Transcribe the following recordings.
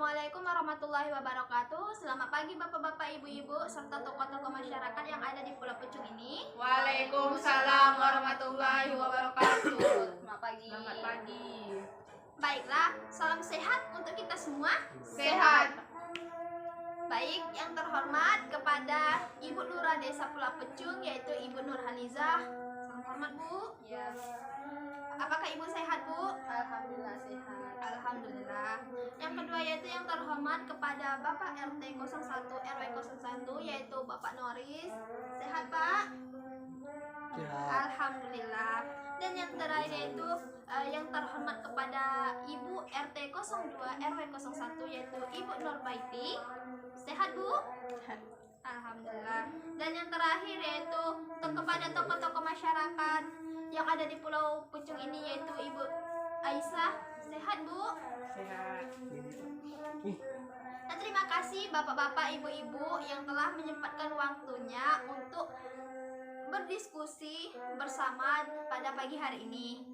Assalamualaikum warahmatullahi wabarakatuh. Selamat pagi Bapak-bapak, Ibu-ibu, serta tokoh-tokoh masyarakat yang ada di Pulau Pucung ini. Waalaikumsalam warahmatullahi wabarakatuh. Selamat pagi. Selamat pagi. Baiklah, salam sehat untuk kita semua. Sehat. Baik, yang terhormat kepada Ibu Lurah Desa Pulau Pucung, yaitu Ibu Nurhalizah. Salam hormat, Bu. Ya. Apakah Ibu sehat, Bu? Alhamdulillah sehat. Alhamdulillah. Yang kedua yaitu yang terhormat kepada Bapak RT 01 RW 01, yaitu Bapak Noris. Sehat, Pak? Sehat. Alhamdulillah. Dan yang terakhir yaitu yang terhormat kepada Ibu RT 02 RW 01, yaitu Ibu Nurbaiti. Sehat, Bu? Sehat. Alhamdulillah. Dan yang terakhir yaitu kepada tokoh-tokoh masyarakat yang ada di Pulau Pucung ini, yaitu Ibu Aisyah. Sehat, Bu? Sehat. Dan terima kasih Bapak-bapak, Ibu-ibu yang telah menyempatkan waktunya untuk berdiskusi bersama pada pagi hari ini.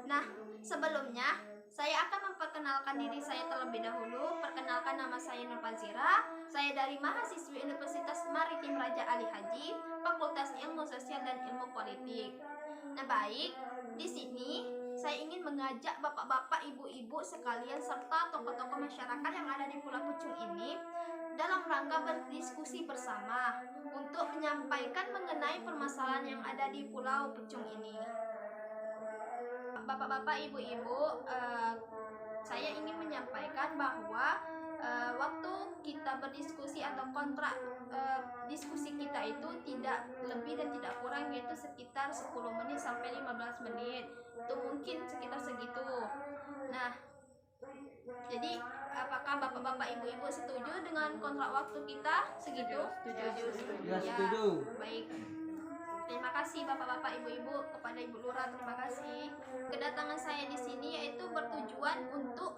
Nah, sebelumnya saya akan memperkenalkan diri saya terlebih dahulu. Perkenalkan, nama saya Nur Fazira. Saya dari mahasiswi Universitas Maritim Raja Ali Haji, Fakultas Ilmu Sosial dan Ilmu Politik. Nah, baik, di sini saya ingin mengajak bapak-bapak, ibu-ibu sekalian serta tokoh-tokoh masyarakat yang ada di Pulau Pucung ini dalam rangka berdiskusi bersama untuk menyampaikan mengenai permasalahan yang ada di Pulau Pucung ini. Bapak-bapak, ibu-ibu, saya ingin menyampaikan bahwa waktu kita berdiskusi atau kontrak diskusi kita itu tidak lebih dan tidak kurang, yaitu sekitar 10 menit sampai 15 menit. Itu mungkin sekitar segitu. Nah, jadi apakah bapak-bapak, ibu-ibu setuju dengan kontrak waktu kita segitu? Setuju. Ya, Ya, setuju. baik. Terima kasih Bapak-bapak, Ibu-ibu, kepada Ibu Lurah, terima kasih. Kedatangan saya di sini yaitu bertujuan untuk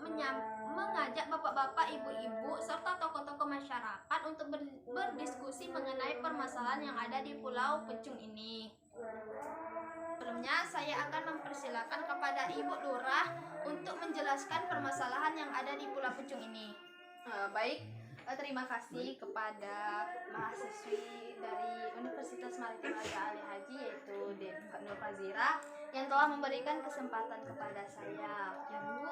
mengajak Bapak-bapak, Ibu-ibu serta tokoh-tokoh masyarakat untuk berdiskusi mengenai permasalahan yang ada di Pulau Pucung ini. Sebelumnya saya akan mempersilakan kepada Ibu Lurah untuk menjelaskan permasalahan yang ada di Pulau Pucung ini. Baik. Terima kasih kepada mahasiswi dari Universitas Maritim Raja Ali Haji, yaitu Nur Fazira, yang telah memberikan kesempatan kepada saya. Ya, Bu.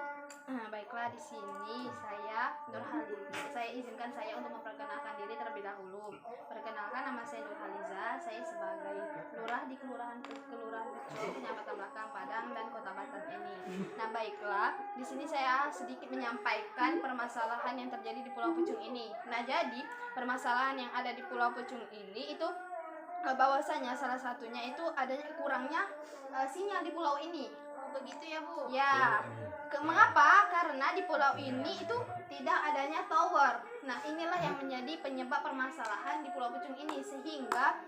Baiklah, di sini saya Nurhalizah. Saya izinkan saya untuk memperkenalkan diri terlebih dahulu. Perkenalkan, nama saya Nurhalizah. Saya sebagai lurah di Kelurahan Pucung, Kecamatan Belakang Padang dan Kota Batam ini. Nah, baiklah, di sini saya sedikit menyampaikan permasalahan yang terjadi di Pulau Pucung ini. Nah, jadi permasalahan yang ada di Pulau Pucung ini itu bahwasanya salah satunya itu adanya kurangnya sinyal di pulau ini. Begitu ya, Bu? Ya, mengapa? Karena di pulau ini itu tidak adanya tower. Nah, inilah yang menjadi penyebab permasalahan di Pulau Pucung ini, sehingga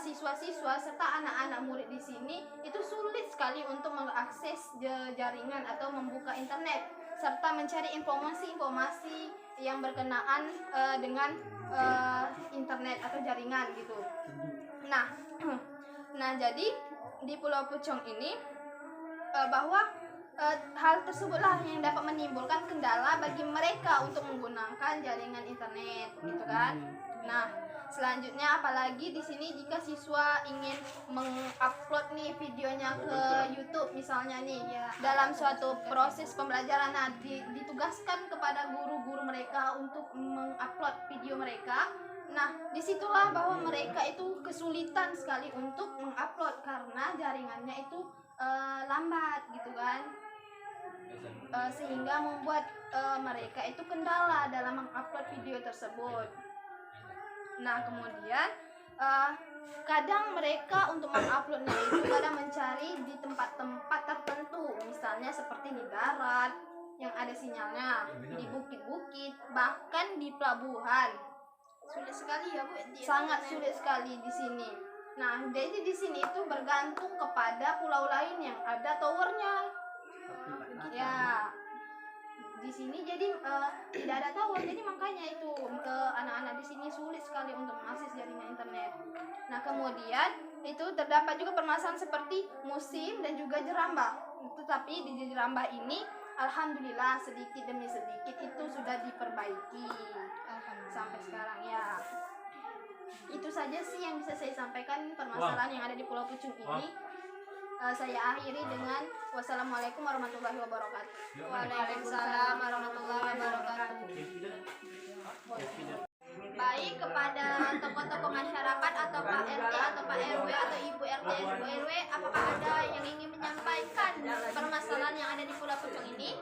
siswa-siswa serta anak-anak murid di sini itu sulit sekali untuk mengakses jaringan atau membuka internet serta mencari informasi-informasi yang berkenaan dengan internet atau jaringan gitu. Nah, jadi di Pulau Pucung ini bahwa hal tersebutlah yang dapat menimbulkan kendala bagi mereka untuk menggunakan jaringan internet, gitu kan? Nah, selanjutnya apalagi di sini jika siswa ingin mengupload nih videonya ke YouTube misalnya nih, dalam suatu proses pembelajaran, nah ditugaskan kepada guru-guru mereka untuk mengupload video mereka. Nah, disitulah bahwa mereka itu kesulitan sekali untuk mengupload karena jaringannya itu lambat gitu kan, sehingga membuat mereka itu kendala dalam mengupload video tersebut. Nah, kemudian kadang mereka untuk menguploadnya itu kadang mencari di tempat-tempat tertentu, misalnya seperti di darat yang ada sinyalnya, di bukit-bukit, bahkan di pelabuhan. Sulit sekali ya, Bu? Sangat sulit sekali di sini. Nah, jadi di sini itu bergantung kepada pulau lain yang ada towernya. Ya, di sini jadi tidak ada tower, jadi makanya itu anak-anak di sini sulit sekali untuk mengakses jaringan internet. Nah, kemudian itu terdapat juga permasalahan seperti musim dan juga jerambah. Tetapi di jerambah ini alhamdulillah sedikit demi sedikit itu sudah diperbaiki sampai sekarang ya. Itu saja sih yang bisa saya sampaikan permasalahan yang ada di Pulau Pucung ini. Saya akhiri dengan wassalamualaikum warahmatullahi wabarakatuh. Waalaikumsalam warahmatullahi wabarakatuh. Baik kepada tokoh-tokoh masyarakat atau Pak RT atau Pak RW atau Ibu RT Ibu RW, apakah ada yang ingin menyampaikan permasalahan yang ada di Pulau Pucung ini?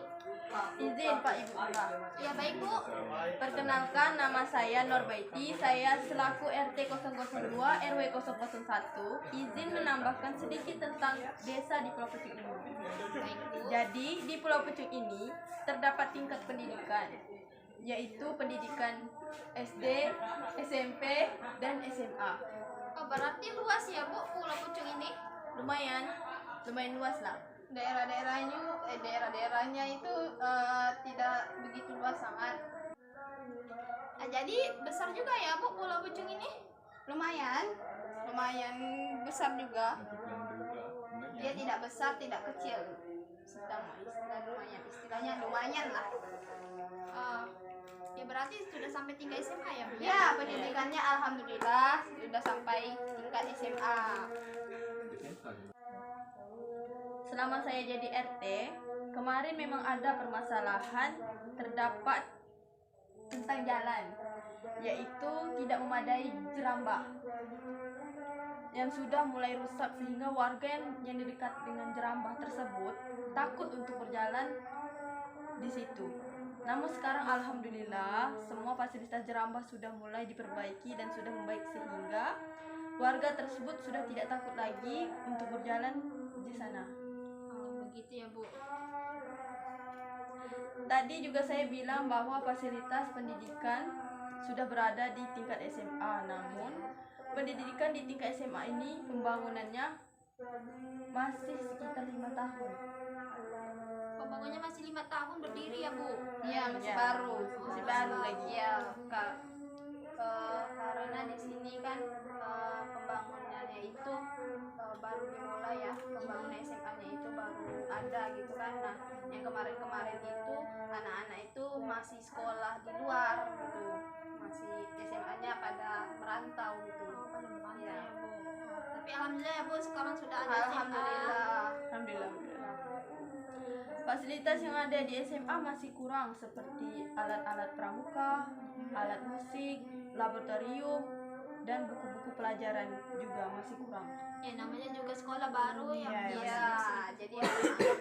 Izin Pak Ibu Lurah. Ya baik Bu. Perkenalkan, nama saya Norbaiti. Saya selaku RT 002 RW 001 izin menambahkan sedikit tentang desa di Pulau Pucung ini. Baik Bu. Jadi di Pulau Pucung ini terdapat tingkat pendidikan, yaitu pendidikan SD, SMP, dan SMA. Oh, berarti luas ya Bu Pulau Pucung ini? Lumayan luas lah. Daerahnya itu tidak begitu luas sangat. Nah, jadi besar juga ya Bu Pulau Pucung ini? Lumayan besar juga. Dia tidak besar, tidak kecil. Istilahnya lumayan lah. Ya berarti sudah sampai 3 SMA ya Bu? Ya, pendidikannya alhamdulillah sudah sampai tingkat SMA. Selama saya jadi RT, kemarin memang ada permasalahan terdapat tentang jalan, yaitu tidak memadai jerambah yang sudah mulai rusak sehingga warga yang dekat dengan jerambah tersebut takut untuk berjalan di situ. Namun sekarang alhamdulillah semua fasilitas jerambah sudah mulai diperbaiki dan sudah membaik sehingga warga tersebut sudah tidak takut lagi untuk berjalan di sana. Begitu ya Bu. Tadi juga saya bilang bahwa fasilitas pendidikan sudah berada di tingkat SMA, namun pendidikan di tingkat SMA ini pembangunannya masih sekitar 5 tahun. Pembangunannya masih 5 tahun berdiri ya Bu? Iya, masih Ya, baru. masih baru lagi. Ya, karena di sini kan pembangunannya itu baru dimulai ya. Pembangunan SMA-nya itu baru ada gitu kan. Nah, yang kemarin-kemarin itu anak-anak itu masih sekolah di luar gitu. Masih SMA-nya pada merantau gitu. Ya. Tapi alhamdulillah ya Bu sekarang sudah ada SMA. Alhamdulillah. Fasilitas yang ada di SMA masih kurang seperti alat-alat pramuka, alat musik, laboratorium, dan buku-buku pelajaran juga masih kurang. Ya namanya juga sekolah baru yang Iya, Iya, jadi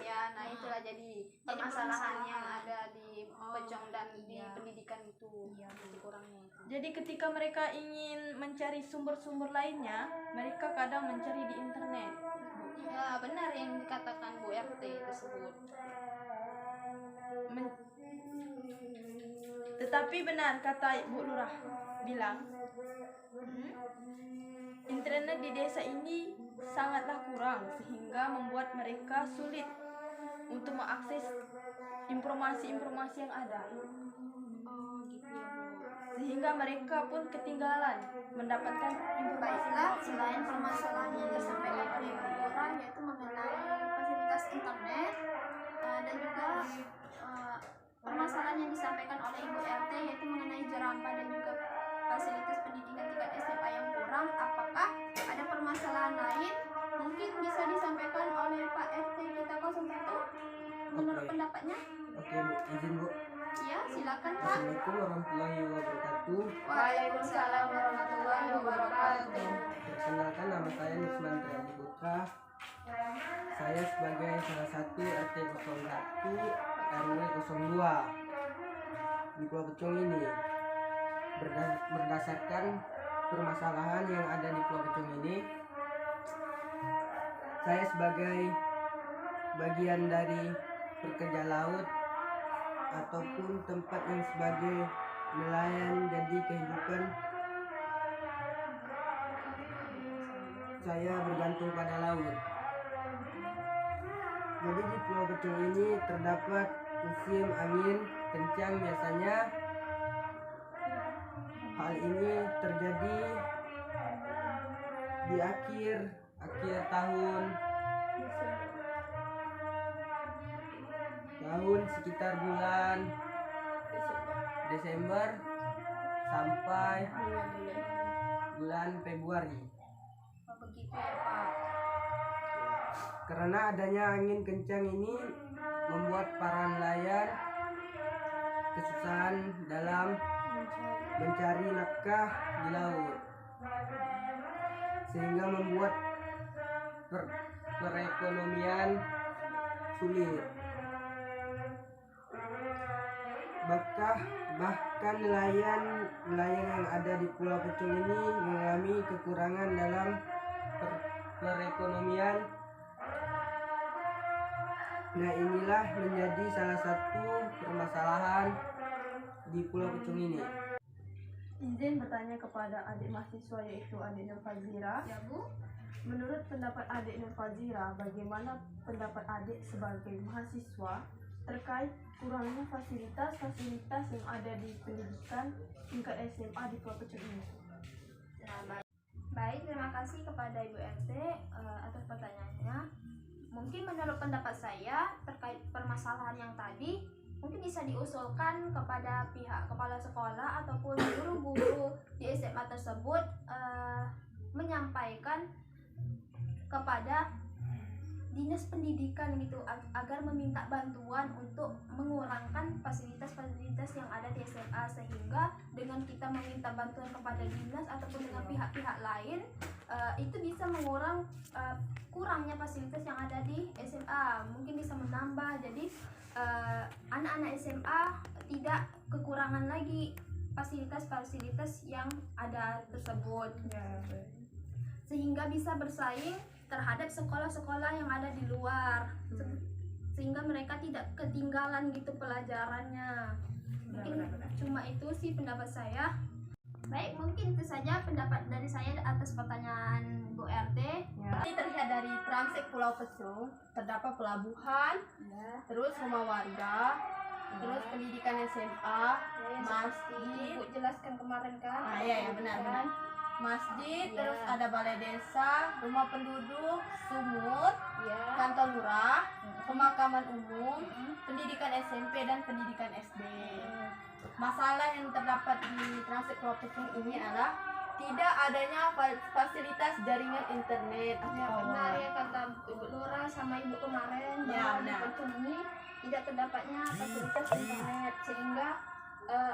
ya, nah itulah jadi permasalahan yang ada di Pocong dan di pendidikan itu, masih kurangnya itu. Jadi ketika mereka ingin mencari sumber-sumber lainnya, mereka kadang mencari di internet. Ya benar yang dikatakan Bu RT tersebut. Tetapi benar kata Bu Lurah bilang, internet di desa ini sangatlah kurang sehingga membuat mereka sulit untuk mengakses informasi-informasi yang ada. Oh gitu ya Bu. Sehingga mereka pun ketinggalan mendapatkan Baiklah, informasi. selain permasalahan yang disampaikan oleh Ibu Lurah yaitu mengenai fasilitas internet dan juga permasalahan yang disampaikan oleh Ibu RT yaitu mengenai jerambah dan juga fasilitas pendidikan tingkat SMA yang kurang, apakah ada permasalahan lain mungkin bisa disampaikan oleh Pak RT kita 01 menurut Oke. pendapatnya? Oke Bu, izin Bu. Ya silakan Pak. Assalamualaikum warahmatullahi wabarakatuh. Waalaikumsalam warahmatullahi wabarakatuh. Perkenalkan, nama saya Nusman Triadi Putra. Saya sebagai salah satu RT 01 RW 02 di Pulau Pucung ini. Berdasarkan permasalahan yang ada di Pulau Pucung ini, saya sebagai bagian dari pekerja laut ataupun tempat yang sebagai nelayan, jadi kehidupan saya bergantung pada laut. Jadi di Pulau Pucung ini terdapat musim angin kencang biasanya. Hal ini terjadi di akhir tahun tahun sekitar bulan Desember sampai bulan Februari. Oh, begitu ya Pak. Karena adanya angin kencang ini membuat para nelayan kesusahan dalam mencari nafkah di laut, sehingga membuat perekonomian sulit. Bahkan nelayan yang ada di Pulau Pecung ini mengalami kekurangan dalam perekonomian. Nah, inilah menjadi salah satu permasalahan di Pulau Pecung ini. Izin bertanya kepada adik mahasiswa yaitu adik Nur Fazira. Ya Bu. Menurut pendapat adik Nur Fazira, bagaimana pendapat adik sebagai mahasiswa terkait kurangnya fasilitas yang ada di pendidikan tingkat SMA di Pulau Pecung ini? Nah, baik, terima kasih kepada Ibu RT atas pertanyaannya. Mungkin menurut pendapat saya terkait permasalahan yang tadi, mungkin bisa diusulkan kepada pihak kepala sekolah ataupun guru-guru di SMA tersebut menyampaikan kepada dinas pendidikan gitu agar meminta bantuan untuk mengurangkan fasilitas-fasilitas yang ada di SMA, sehingga dengan kita meminta bantuan kepada dinas ataupun dengan pihak-pihak lain itu bisa mengurang kurangnya fasilitas yang ada di SMA, mungkin bisa menambah. Jadi anak-anak SMA tidak kekurangan lagi fasilitas-fasilitas yang ada tersebut, sehingga bisa bersaing terhadap sekolah-sekolah yang ada di luar, sehingga mereka tidak ketinggalan gitu pelajarannya. Mungkin cuma itu sih pendapat saya. Baik, mungkin itu saja pendapat dari saya atas pertanyaan Bu RT. Ini terlihat dari Transek Pulau Pecung, terdapat pelabuhan, terus rumah warga, terus pendidikan SMA, masjid. Ibu jelaskan kemarin kan. Iya benar. Masjid, terus ada balai desa, rumah penduduk, sumur, kantor lurah, pemakaman umum, pendidikan SMP dan pendidikan SD. Masalah yang terdapat di Transek Pulau Pecung ini adalah tidak adanya fasilitas jaringan internet. Ya benar ya kata Ibu Lura sama Ibu kemarin, Ya, bahwa di benar. Pecung ini tidak terdapatnya fasilitas internet, sehingga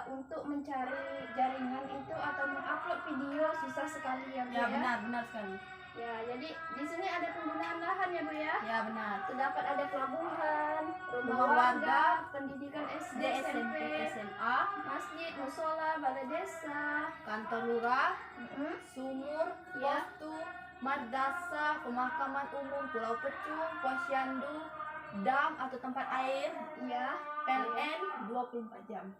untuk mencari jaringan itu atau mengupload video susah sekali ya Bu Ya ya. benar sekali. Ya, jadi di sini ada penggunaan lahan ya Bu ya. Ya benar. Terdapat ada pelabuhan, rumah Rumah warga, warga, pendidikan SD, SMP, SMA, masjid, musola, balai desa, kantor lurah, mm-mm, sumur, Ya. postu, madrasah, pemakaman umum Pulau Pecung, posyandu, dam atau tempat air, ya. PLN 24 jam.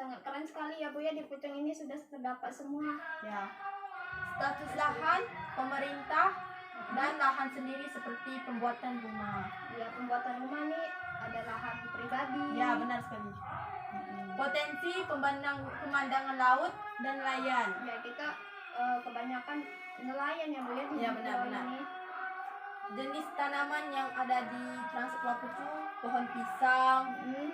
Sangat keren sekali ya Bu ya, di Pucung ini sudah terdapat semua. Ya. Status lahan pemerintah dan lahan sendiri seperti pembuatan rumah. Ya, pembuatan rumah nih ada lahan pribadi. Ya benar sekali. Potensi pemandangan laut dan nelayan. Ya, kita kebanyakan nelayan ya Bu ya di Ya, pulau benar-benar. ini. Jenis tanaman yang ada di Transek Pulau Pecung, pohon pisang,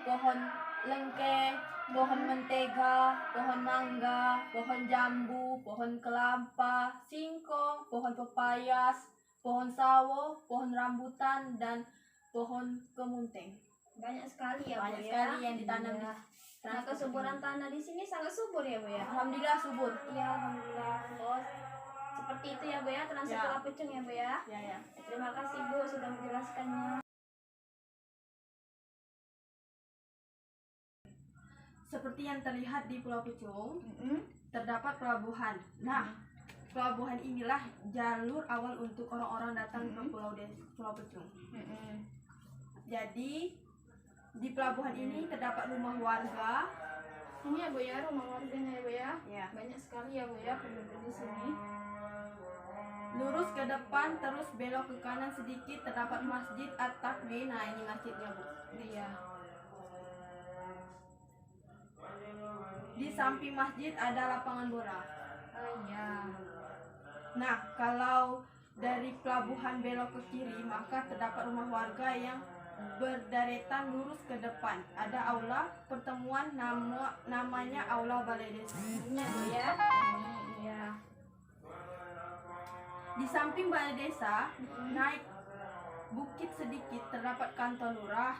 pohon lengkeh, pohon mentega, pohon mangga, pohon jambu, pohon kelapa, singkong, pohon pepayas, pohon sawo, pohon rambutan, dan pohon kemunteng. Banyak sekali ya Bu Banyak ya. sekali yang ditanam di Nah, Transek kesuburan ini. tanah di sini sangat subur ya Bu ya. Alhamdulillah subur. Iya, alhamdulillah Bos. Seperti itu ya Bu ya, Transek Ya. Pulau Pecung ya Bu ya. Ya. Terima kasih Bu sudah menjelaskannya. Seperti yang terlihat di Pulau Pecung, Mm-mm. terdapat pelabuhan. Nah, pelabuhan inilah jalur awal untuk orang-orang datang ke Pulau Pecung. Jadi, di pelabuhan ini terdapat rumah warga. Ini ya Bu ya, rumah warganya ya Bu ya. Ya. Banyak sekali ya Bu ya penduduk di sini. Lurus ke depan, terus belok ke kanan sedikit, terdapat Masjid At-Takwi. Nah, ini masjidnya, Bu. Iya. Di samping masjid ada lapangan bola. Iya. Nah, kalau dari pelabuhan belok ke kiri, maka terdapat rumah warga yang berderetan lurus ke depan. Ada aula pertemuan, namanya Aula Balai Desa. Ini ya Bu ya. Iya. Di samping balai desa, naik bukit sedikit terdapat kantor lurah.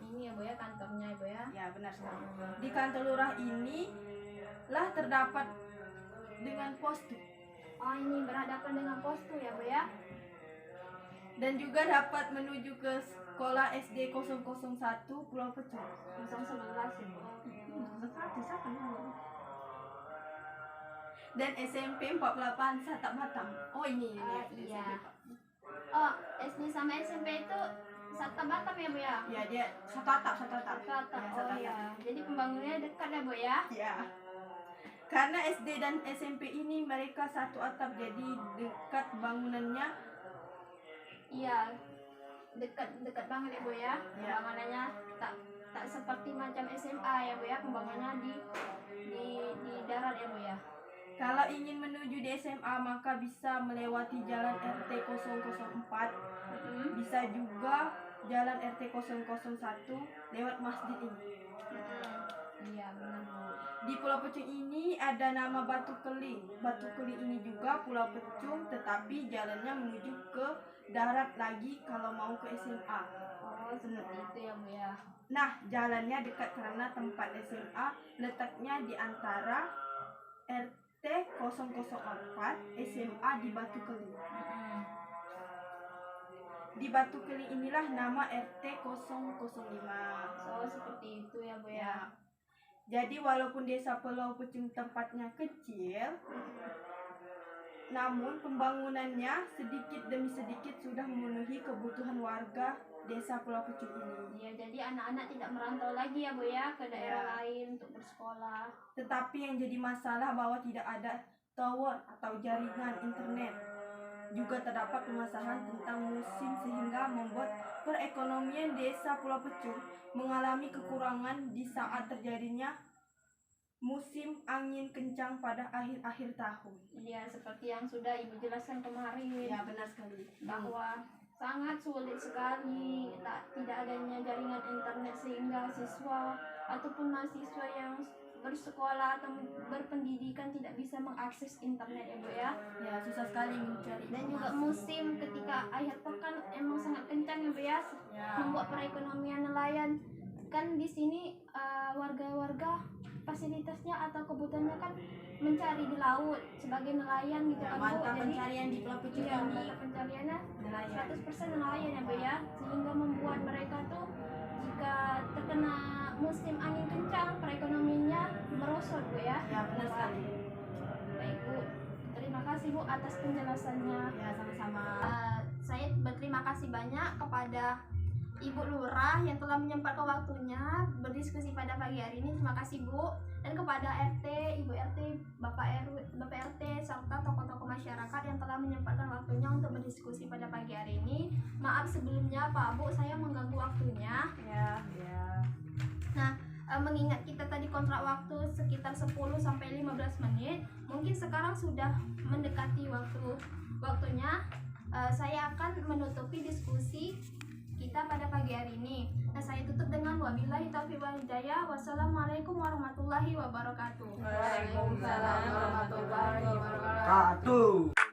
Ini ya Bu ya kantornya ya Bu ya. Ya, benar sekali. Di kantor lurah ini lah terdapat dengan postur Oh ini berhadapan dengan postu ya Bu ya. dan juga dapat menuju ke sekolah SD 001 Pulau Pecung. 011 ya Bu. Dan SMP 48 Satap Batam. Oh ini Ah, SMP, iya. Pak. Oh SD sama SMP itu Sata Batam ya Bu ya. Ya, dia satu atap. Satu atap. Ya, Oh satu atap. iya. Jadi pembangunannya dekat ya Bu ya. Ya. Karena SD dan SMP ini mereka satu atap, jadi dekat bangunannya. Iya. Dekat banget ya Bu ya. Ya. Pembangunannya tak seperti macam SMA ya Bu ya. Pembangunannya di darat ya Bu ya. Kalau ingin menuju di SMA maka bisa melewati jalan RT 004, bisa juga jalan RT 001 lewat masjid ini. Iya benar Bu. Di Pulau Pecung ini ada nama Batu Keling. Batu Keling ini juga Pulau Pecung, tetapi jalannya menuju ke darat lagi kalau mau ke SMA. Oh seperti itu ya Bu ya. Nah, jalannya dekat karena tempat SMA letaknya di antara RT 004 SMA di Batu Keling. Di Batu Keling inilah nama RT 005. Oh seperti itu ya Bu ya. Jadi walaupun desa Pulau Pecung tempatnya kecil, namun pembangunannya sedikit demi sedikit sudah memenuhi kebutuhan warga desa Pulau Pecung ini. Iya, jadi anak-anak tidak merantau lagi ya Bu ya ke daerah Ya. lain untuk bersekolah. Tetapi yang jadi masalah bahwa tidak ada tower atau jaringan internet. Juga terdapat permasalahan tentang musim sehingga membuat perekonomian desa Pulau Pecung mengalami kekurangan di saat terjadinya musim angin kencang pada akhir-akhir tahun. Iya, seperti yang sudah Ibu jelaskan kemarin Ya, benar sekali. bahwa sangat sulit sekali tidak adanya jaringan internet sehingga siswa ataupun mahasiswa yang bersekolah atau berpendidikan tidak bisa mengakses internet ya Bu ya. Ya, susah sekali mencari. Dan juga informasi. musim ketika akhir pekan emang sangat kencang ya Bu ya, Ya. membuat perekonomian nelayan kan di sini warga-warga fasilitasnya atau kebutuhannya kan mencari di laut sebagai nelayan gitu Ya, kan Bu. mata Jadi pencarian di Pulau Pecung iya, ini mata pencariannya nelayan. 100% nelayan ya Bu ya, sehingga membuat mereka tuh jika terkena musim angin kencang perekonomiannya merosot Bu ya. Ya, benar sekali. Baik Bu, terima kasih Bu atas penjelasannya. Ya, sama-sama. Saya berterima kasih banyak kepada Ibu Lurah yang telah menyempatkan waktunya berdiskusi pada pagi hari ini. Terima kasih Bu. Dan kepada RT, Ibu RT, Bapak RT serta tokoh-tokoh masyarakat yang telah menyempatkan waktunya untuk berdiskusi pada pagi hari ini. Maaf sebelumnya Pak Bu, saya mengganggu waktunya. Ya. Nah, mengingat kita tadi kontrak waktu sekitar 10 sampai 15 menit, mungkin sekarang sudah mendekati waktunya. Saya akan menutupi diskusi kita pada pagi hari ini. Nah, saya tutup dengan wabillahi taufiq wal hidayah. Wassalamualaikum warahmatullahi wabarakatuh. Waalaikumsalam warahmatullahi wabarakatuh. Satu.